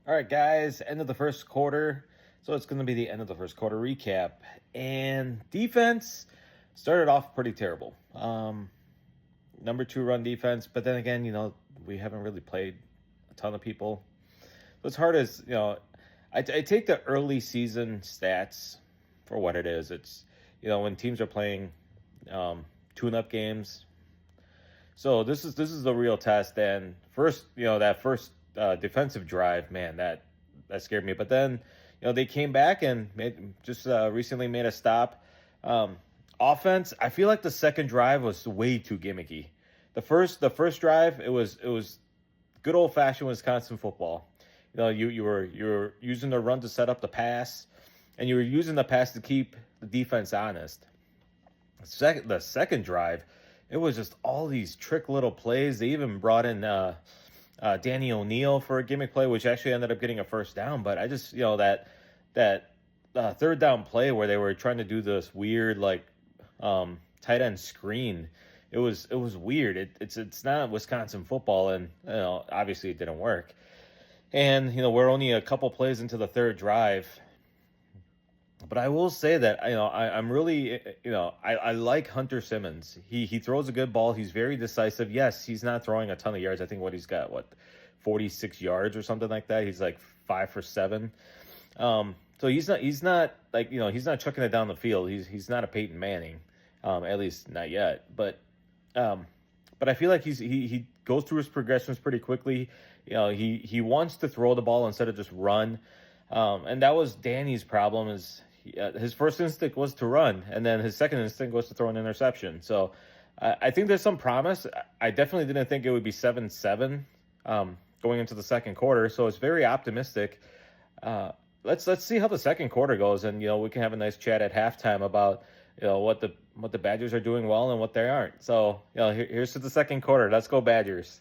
All right, guys, end of the first quarter. So it's going to be the end of the first quarter recap. And defense started off pretty terrible. Number two run defense, but then again, we haven't really played a ton of people. So it's hard as, I take the early season stats for what it is. It's, when teams are playing tune-up games. So this is the real test. And first, that first defensive drive, man, that scared me. But then, they came back and recently made a stop. Offense, I feel like the second drive was way too gimmicky. The first drive, it was good old fashioned Wisconsin football. You were using the run to set up the pass, and you were using the pass to keep the defense honest. The second drive, it was just all these trick little plays. They even brought in Danny O'Neal for a gimmick play, which actually ended up getting a first down. But I just, that third down play where they were trying to do this weird tight end screen. It was weird. It's not Wisconsin football, and obviously it didn't work. And we're only a couple plays into the third drive. But I will say that I'm really I like Hunter Simmons. He throws a good ball. He's very decisive. Yes, he's not throwing a ton of yards. I think he's got 46 yards or something like that. He's like 5 for 7. So he's not he's not chucking it down the field. He's not a Peyton Manning, at least not yet. But I feel like he goes through his progressions pretty quickly. He wants to throw the ball instead of just run. And that was Danny's problem. His first instinct was to run, and then his second instinct was to throw an interception. So I think there's some promise. I definitely didn't think it would be 7-7 going into the second quarter. So it's very optimistic. Let's see how the second quarter goes, and we can have a nice chat at halftime about what the Badgers are doing well and what they aren't. So here's to the second quarter. Let's go Badgers.